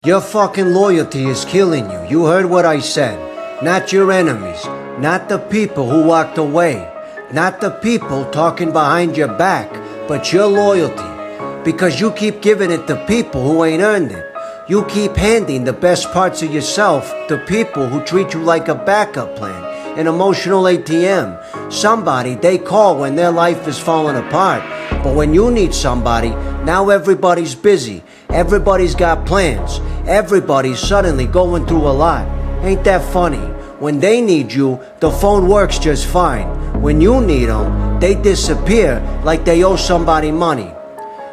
Your fucking loyalty is killing you. You heard what I said. Not your enemies. Not the people who walked away. Not the people talking behind your back. But your loyalty. Because you keep giving it to people who ain't earned it. You keep handing the best parts of yourself to people who treat you like a backup plan. An emotional ATM. Somebody they call when their life is falling apart. But when you need somebody, now everybody's busy. Everybody's got plans. Everybody's suddenly going through a lot. Ain't that funny? When they need you, the phone works just fine. When you need them, they disappear like they owe somebody money.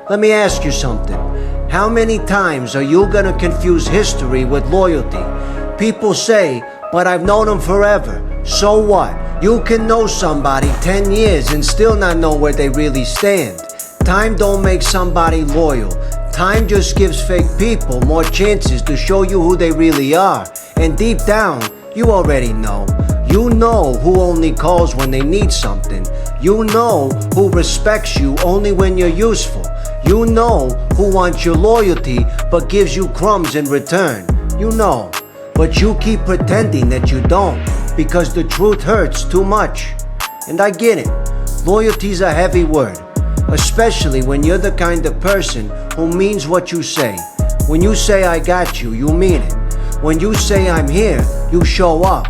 Let me ask you something. How many times are you gonna confuse history with loyalty? People say, but I've known them forever. So what? You can know somebody 10 years and still not know where they really stand. Time don't make somebody loyal. Time just gives fake people more chances to show you who they really are. And deep down, you already know. You know who only calls when they need something. You know who respects you only when you're useful. You know who wants your loyalty but gives you crumbs in return. You know. But you keep pretending that you don't because the truth hurts too much. And I get it. Loyalty's a heavy word. Especially when you're the kind of person who means what you say. When you say I got you, you mean it. When you say I'm here, you show up.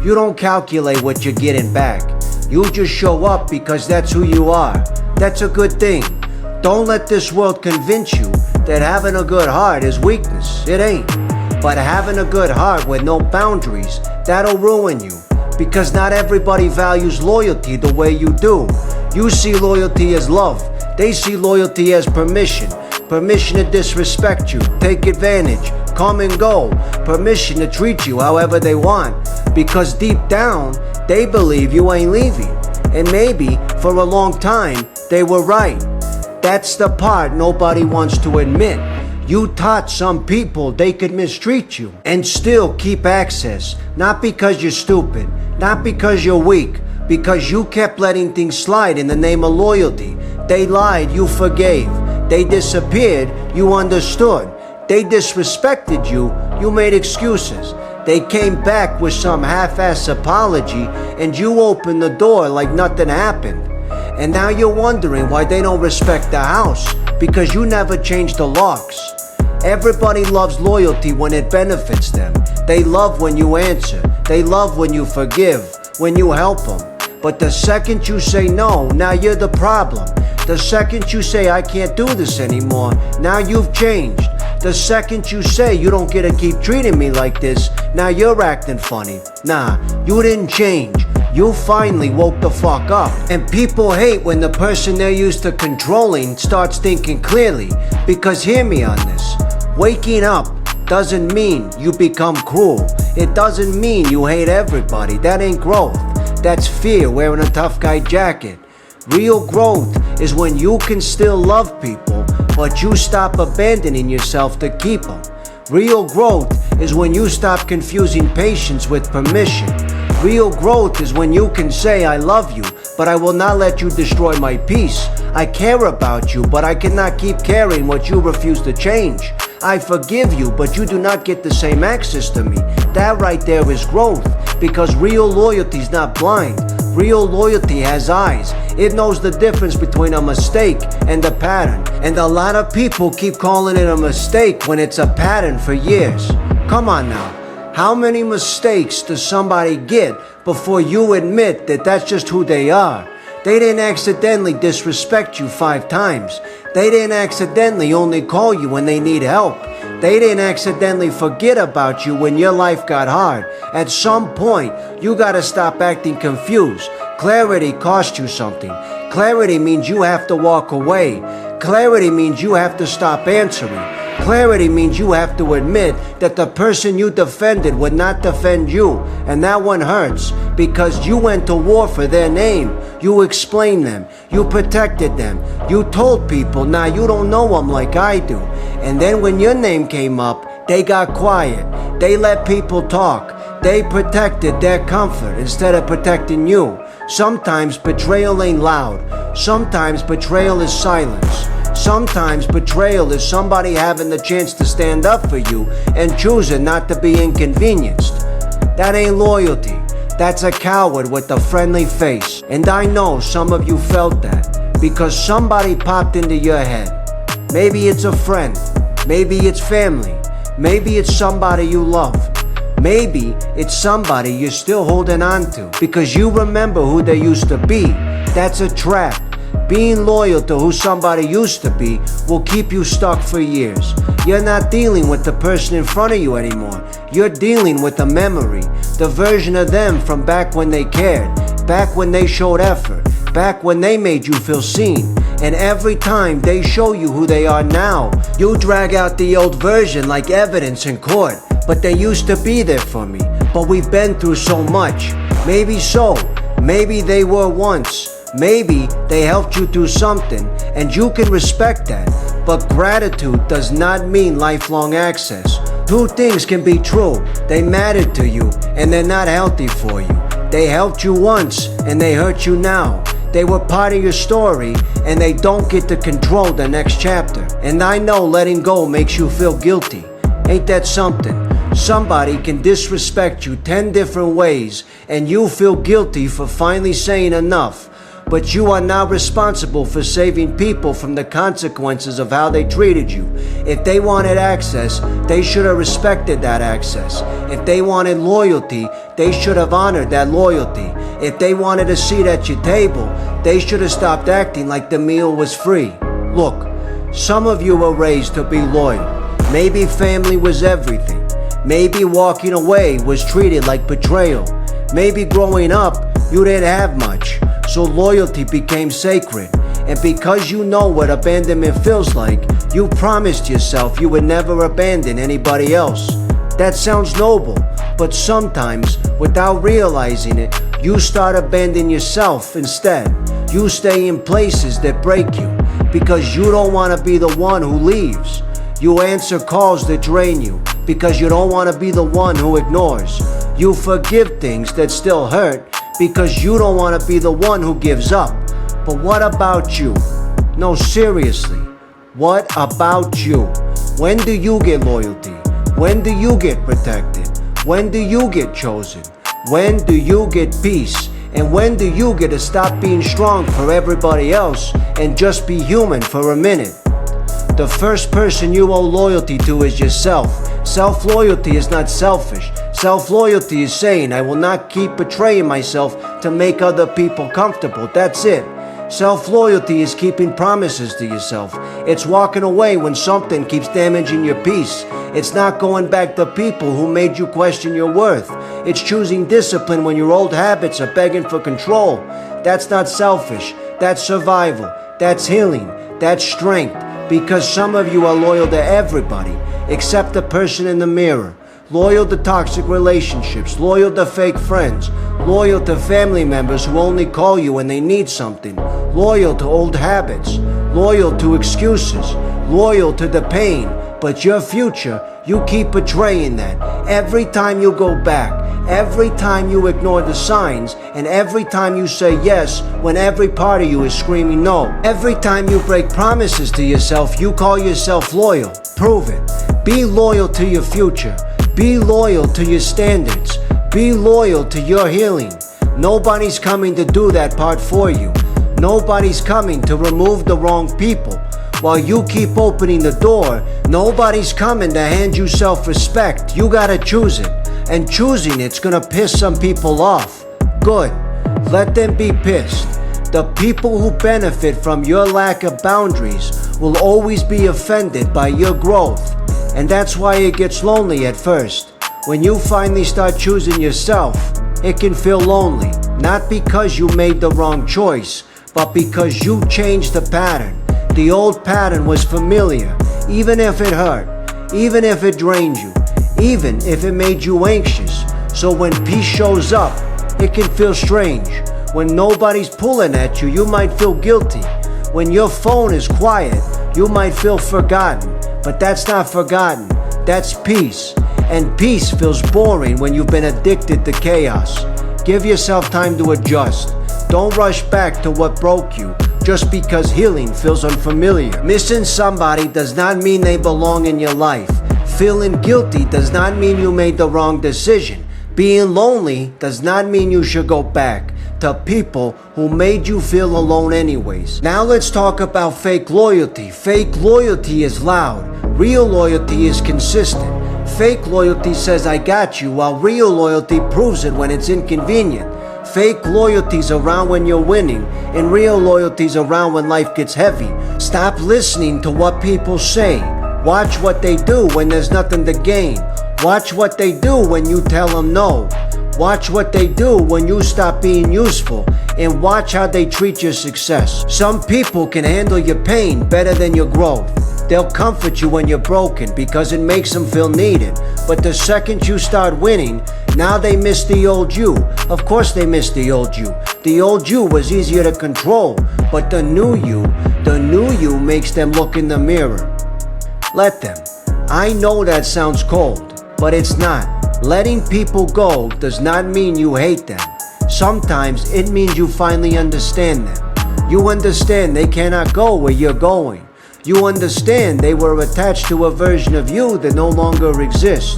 You don't calculate what you're getting back. You just show up because that's who you are. That's a good thing. Don't let this world convince you that having a good heart is weakness. It ain't. But having a good heart with no boundaries, that'll ruin you. Because not everybody values loyalty the way you do. You see loyalty as love. They see loyalty as permission. Permission to disrespect you, take advantage, come and go. Permission to treat you however they want. Because deep down, they believe you ain't leaving. And maybe, for a long time, they were right. That's the part nobody wants to admit. You taught some people they could mistreat you and still keep access. Not because you're stupid, not because you're weak, because you kept letting things slide in the name of loyalty. They lied, you forgave. They disappeared, you understood. They disrespected you, you made excuses. They came back with some half-ass apology and you opened the door like nothing happened. And now you're wondering why they don't respect the house, because you never changed the locks. Everybody loves loyalty when it benefits them. They love when you answer. They love when you forgive, when you help them. But the second you say no, now you're the problem. The second you say I can't do this anymore, now you've changed. The second you say you don't get to keep treating me like this, now you're acting funny. Nah, you didn't change. You finally woke the fuck up. And people hate when the person they're used to controlling starts thinking clearly. Because hear me on this. Waking up doesn't mean you become cruel. It doesn't mean you hate everybody. That ain't growth. That's fear wearing a tough guy jacket. Real growth is when you can still love people, but you stop abandoning yourself to keep them. Real growth is when you stop confusing patience with permission. Real growth is when you can say I love you, but I will not let you destroy my peace. I care about you, but I cannot keep carrying what you refuse to change. I forgive you, but you do not get the same access to me. That right there is growth, because real loyalty is not blind. Real loyalty has eyes. It knows the difference between a mistake and a pattern. And a lot of people keep calling it a mistake when it's a pattern for years. Come on now. How many mistakes does somebody get before you admit that that's just who they are? They didn't accidentally disrespect you 5 times. They didn't accidentally only call you when they need help. They didn't accidentally forget about you when your life got hard. At some point, you gotta stop acting confused. Clarity costs you something. Clarity means you have to walk away. Clarity means you have to stop answering. Clarity means you have to admit that the person you defended would not defend you. And that one hurts because you went to war for their name. You explained them. You protected them. You told people, now you don't know them like I do. And then when your name came up, they got quiet. They let people talk. They protected their comfort instead of protecting you. Sometimes betrayal ain't loud. Sometimes betrayal is silence. Sometimes betrayal is somebody having the chance to stand up for you and choosing not to be inconvenienced. That ain't loyalty. That's a coward with a friendly face. And I know some of you felt that because somebody popped into your head. Maybe it's a friend. Maybe it's family. Maybe it's somebody you love. Maybe it's somebody you're still holding on to because you remember who they used to be. That's a trap. Being loyal to who somebody used to be will keep you stuck for years. You're not dealing with the person in front of you anymore. You're dealing with a memory, the version of them from back when they cared, back when they showed effort, back when they made you feel seen. And every time they show you who they are now, you drag out the old version like evidence in court. But they used to be there for me. But we've been through so much. Maybe so. Maybe they were once. Maybe they helped you through something, and you can respect that. But gratitude does not mean lifelong access. Two things can be true. They mattered to you, and they're not healthy for you. They helped you once, and they hurt you now. They were part of your story, and they don't get to control the next chapter. And I know letting go makes you feel guilty. Ain't that something? Somebody can disrespect you 10 different ways, and you feel guilty for finally saying enough. But you are not responsible for saving people from the consequences of how they treated you. If they wanted access, they should have respected that access. If they wanted loyalty, they should have honored that loyalty. If they wanted a seat at your table, they should have stopped acting like the meal was free. Look, some of you were raised to be loyal. Maybe family was everything. Maybe walking away was treated like betrayal. Maybe growing up, you didn't have much. So loyalty became sacred. And because you know what abandonment feels like, you promised yourself you would never abandon anybody else. That sounds noble, but sometimes, without realizing it, you start abandoning yourself instead. You stay in places that break you because you don't want to be the one who leaves. You answer calls that drain you because you don't want to be the one who ignores. You forgive things that still hurt because you don't want to be the one who gives up. But what about you? No, seriously, what about you? When do you get loyalty? When do you get protected? When do you get chosen? When do you get peace? And when do you get to stop being strong for everybody else and just be human for a minute? The first person you owe loyalty to is yourself. Self-loyalty is not selfish. Self-loyalty is saying, I will not keep betraying myself to make other people comfortable. That's it. Self-loyalty is keeping promises to yourself. It's walking away when something keeps damaging your peace. It's not going back to people who made you question your worth. It's choosing discipline when your old habits are begging for control. That's not selfish. That's survival. That's healing. That's strength. Because some of you are loyal to everybody except the person in the mirror. Loyal to toxic relationships, loyal to fake friends, loyal to family members who only call you when they need something, loyal to old habits, loyal to excuses, loyal to the pain. But your future, you keep betraying that. Every time you go back, every time you ignore the signs, and every time you say yes when every part of you is screaming no. Every time you break promises to yourself, you call yourself loyal. Prove it. Be loyal to your future. Be loyal to your standards. Be loyal to your healing. Nobody's coming to do that part for you. Nobody's coming to remove the wrong people. While you keep opening the door, nobody's coming to hand you self-respect. You gotta choose it. And choosing it's gonna piss some people off. Good. Let them be pissed. The people who benefit from your lack of boundaries will always be offended by your growth. And that's why it gets lonely at first. When you finally start choosing yourself, it can feel lonely. Not because you made the wrong choice, but because you changed the pattern. The old pattern was familiar, even if it hurt, even if it drained you, even if it made you anxious. So when peace shows up, it can feel strange. When nobody's pulling at you, you might feel guilty. When your phone is quiet, you might feel forgotten. But that's not forgotten, that's peace. And peace feels boring when you've been addicted to chaos. Give yourself time to adjust. Don't rush back to what broke you. just because healing feels unfamiliar. Missing somebody does not mean they belong in your life. Feeling guilty does not mean you made the wrong decision. Being lonely does not mean you should go back to people who made you feel alone anyways. Now let's talk about fake loyalty. Fake loyalty is loud. Real loyalty is consistent. Fake loyalty says I got you, while real loyalty proves it when it's inconvenient. Fake loyalty's around when you're winning, and real loyalty's around when life gets heavy. Stop listening to what people say. Watch what they do when there's nothing to gain. Watch what they do when you tell them no. Watch what they do when you stop being useful, and watch how they treat your success. Some people can handle your pain better than your growth. They'll comfort you when you're broken because it makes them feel needed. But the second you start winning, now they miss the old you. Of course they miss the old you. The old you was easier to control, but the new you makes them look in the mirror. Let them. I know that sounds cold, but it's not. Letting people go does not mean you hate them. Sometimes it means you finally understand them. You understand they cannot go where you're going. You understand they were attached to a version of you that no longer exists.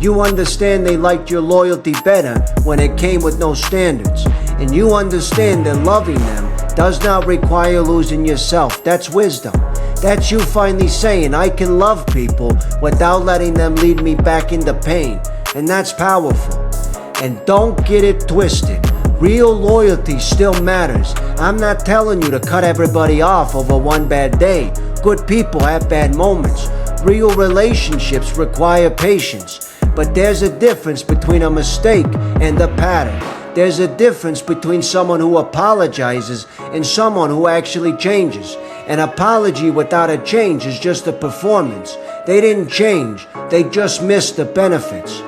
You understand they liked your loyalty better when it came with no standards. And you understand that loving them does not require losing yourself. That's wisdom. That's you finally saying, I can love people without letting them lead me back into pain. And that's powerful. And don't get it twisted. Real loyalty still matters. I'm not telling you to cut everybody off over one bad day. Good people have bad moments. Real relationships require patience. But there's a difference between a mistake and a pattern. There's a difference between someone who apologizes and someone who actually changes. An apology without a change is just a performance. They didn't change, they just missed the benefits.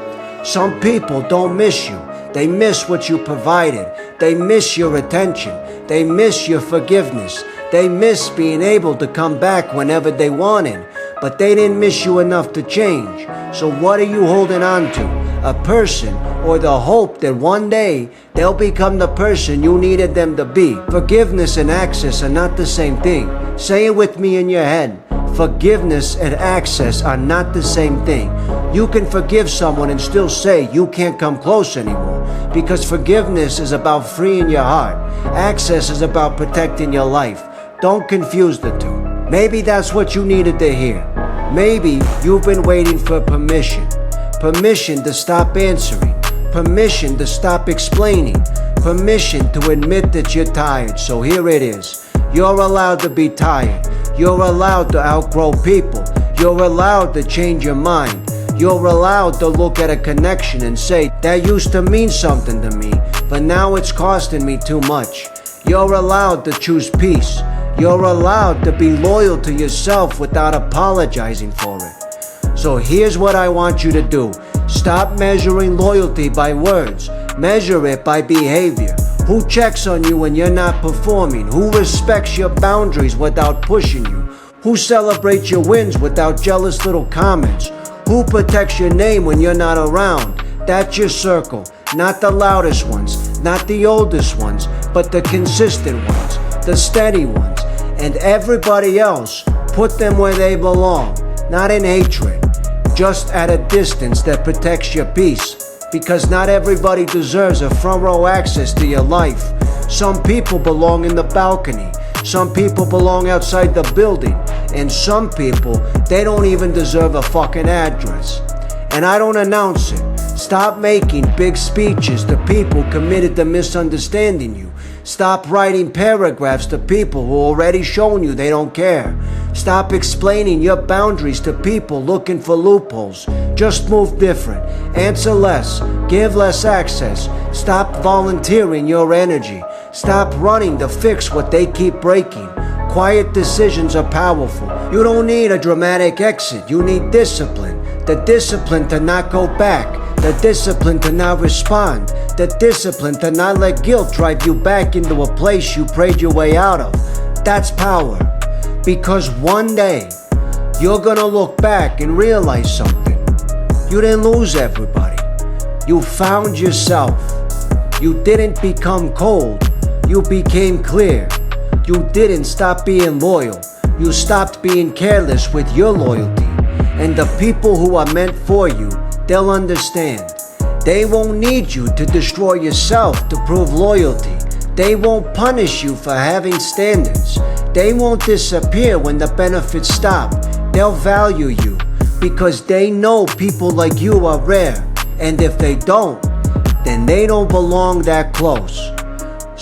Some people don't miss you. They miss what you provided. They miss your attention. They miss your forgiveness. They miss being able to come back whenever they wanted. But they didn't miss you enough to change. So what are you holding on to? A person or the hope that one day they'll become the person you needed them to be? Forgiveness and access are not the same thing. Say it with me in your head. Forgiveness and access are not the same thing. You can forgive someone and still say you can't come close anymore, because forgiveness is about freeing your heart. Access is about protecting your life. Don't confuse the two. Maybe that's what you needed to hear. Maybe you've been waiting for permission. Permission to stop answering. Permission to stop explaining. Permission to admit that you're tired. So here it is. You're allowed to be tired. You're allowed to outgrow people. You're allowed to change your mind. You're allowed to look at a connection and say, that used to mean something to me, but now it's costing me too much. You're allowed to choose peace. You're allowed to be loyal to yourself without apologizing for it. So here's what I want you to do. Stop measuring loyalty by words. Measure it by behavior. Who checks on you when you're not performing? Who respects your boundaries without pushing you? Who celebrates your wins without jealous little comments? Who protects your name when you're not around? That's your circle. Not the loudest ones, not the oldest ones, but the consistent ones, the steady ones. And everybody else, put them where they belong, not in hatred, just at a distance that protects your peace. Because not everybody deserves a front row access to your life. Some people belong in the balcony. Some people belong outside the building. And some people, they don't even deserve a fucking address. And I don't announce it. Stop making big speeches to people committed to misunderstanding you. Stop writing paragraphs to people who already shown you they don't care. Stop explaining your boundaries to people looking for loopholes. Just move different. Answer less. Give less access. Stop volunteering your energy. Stop running to fix what they keep breaking. Quiet decisions are powerful. You don't need a dramatic exit. You need discipline. The discipline to not go back. The discipline to not respond. The discipline to not let guilt drive you back into a place you prayed your way out of. That's power. Because one day, you're gonna look back and realize something. You didn't lose everybody. You found yourself. You didn't become cold. You became clear. You didn't stop being loyal. You stopped being careless with your loyalty. And the people who are meant for you, they'll understand. They won't need you to destroy yourself to prove loyalty. They won't punish you for having standards. They won't disappear when the benefits stop. They'll value you because they know people like you are rare. And if they don't, then they don't belong that close.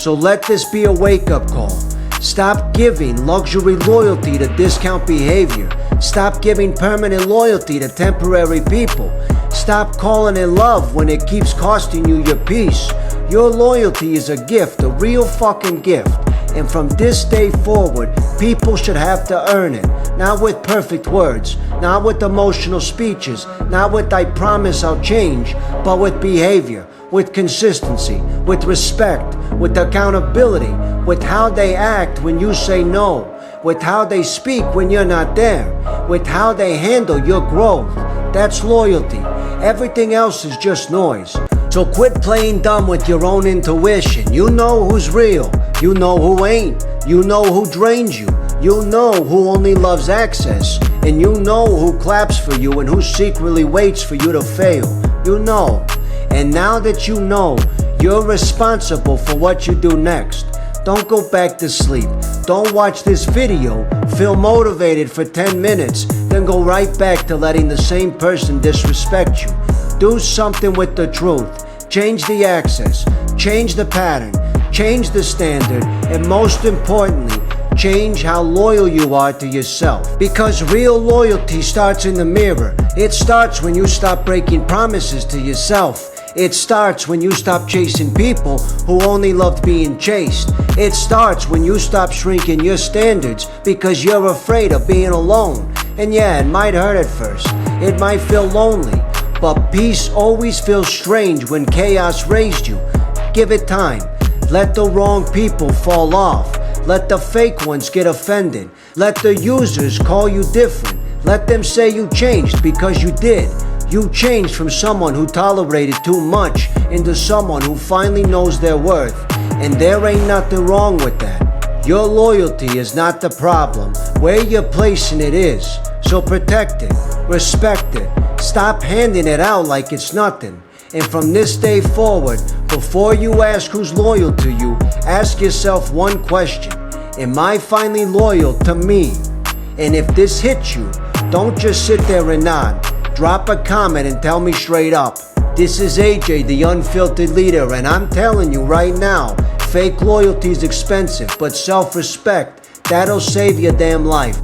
So let this be a wake-up call. Stop giving luxury loyalty to discount behavior. Stop giving permanent loyalty to temporary people. Stop calling it love when it keeps costing you your peace. Your loyalty is a gift, a real fucking gift. And from this day forward, people should have to earn it. Not with perfect words, not with emotional speeches, not with I promise I'll change, but with behavior, with consistency, with respect, with accountability, with how they act when you say no, with how they speak when you're not there, with how they handle your growth. That's loyalty. Everything else is just noise. So quit playing dumb with your own intuition. You know who's real. You know who ain't. You know who drains you. You know who only loves access. And you know who claps for you and who secretly waits for you to fail. You know. And now that you know, you're responsible for what you do next. Don't go back to sleep. Don't watch this video, feel motivated for 10 minutes, then go right back to letting the same person disrespect you. Do something with the truth. Change the access. Change the pattern. Change the standard. And most importantly, change how loyal you are to yourself. Because real loyalty starts in the mirror. It starts when you stop breaking promises to yourself. It starts when you stop chasing people who only loved being chased. It starts when you stop shrinking your standards because you're afraid of being alone. And yeah, it might hurt at first. It might feel lonely. But peace always feels strange when chaos raised you. Give it time. Let the wrong people fall off. Let the fake ones get offended. Let the users call you different. Let them say you changed because you did. You changed from someone who tolerated too much into someone who finally knows their worth. And there ain't nothing wrong with that. Your loyalty is not the problem. Where you're placing it is. So protect it. Respect it. Stop handing it out like it's nothing. And from this day forward, before you ask who's loyal to you, ask yourself one question. Am I finally loyal to me? And if this hits you, don't just sit there and nod. Drop a comment and tell me straight up. This is AJ, the Unfiltered Leader, and I'm telling you right now, fake loyalty is expensive, but self-respect, that'll save your damn life.